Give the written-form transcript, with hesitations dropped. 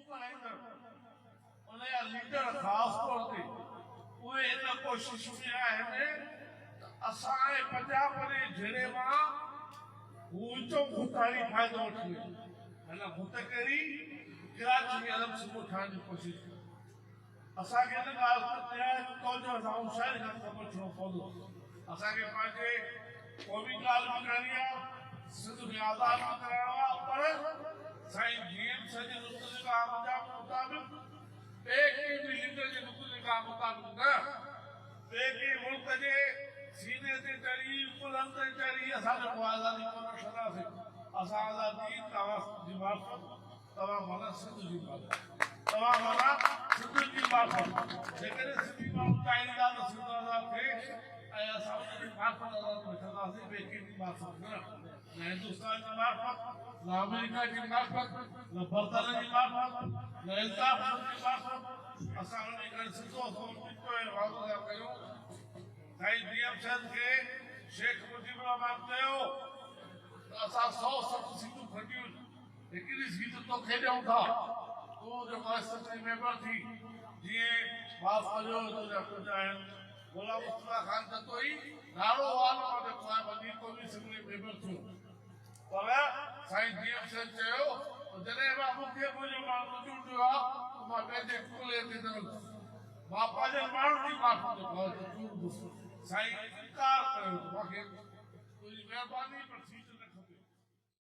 उनजा लीडर ख़ासि तौर ते उहे इन कोशिश में आहिनि असांजे पंजाब जे झिड़े मां ऊंचो भूताणी फ़ाइदो वठी हिन भूत कहिड़ी कराची में अलॻि सुबुह ठाहिण जी कोशिश कई असांखे हिन ॻाल्हि ते तवजो असां शाइरी खां ख़बर वठिणो पवंदो असांखे पंहिंजे क़ौमी ॻाल्हि बि करणी आहे सिंध खे आज़ाद बि कराइणो आहे पर साईं जीअं सॼे मुतलिका मुताबिक़ ॿिए कंहिं बि लीडर जे मुतलिका मुताबिक़ न ॿिए कंहिं मुल्क जे सीने ते चढ़ी पुलनि ते चढ़ी असांजो को आज़ादी कोन वठंदासीं असां आज़ादी तव्हांजी मार्फत तव्हां माना सिंध जी मार्फत तव्हां माना सिंध जी मार्फत जेकॾहिं सिंधी माण्हू चाहींदा त सिंध आज़ाद थिए ऐं असां उनजी मार्फत आज़ाद वठंदासीं ॿिए कंहिंजी मार्फत न हिंदुस्तान जी मार्फत न अमेरिका जी मार्फत न बर्तन जी मार्फत न इंसाफ जी मार्फत असां उन करे सिधो वादो था कयूं साईं डीएम साहिब खे शेख मुजीबुर रहमान चयो त असां 107 सीटूं खटियूं हिकिड़ी सीट तोखे ॾियूं था तूं जेको एसएसपी मेंबर थी जीअं माफ़ कजो तुंहिंजा कुझु आहिनि गुलाम मुस्तफा खान जतोई नालो वालो जेको आहे वॾी क़ौमी असेंबली मेंबर थियो पर साईं डीएम साहिब चयो जॾहिं मां मूंखे मुंहिंजो माण्हू चूंडियो आहे त मां पंहिंजे कुले ते न मां पंहिंजे माण्हू जी मार्फत चूंडुसि साईं इनकार कयो मूंखे तुंहिंजी महिरबानी पर सीट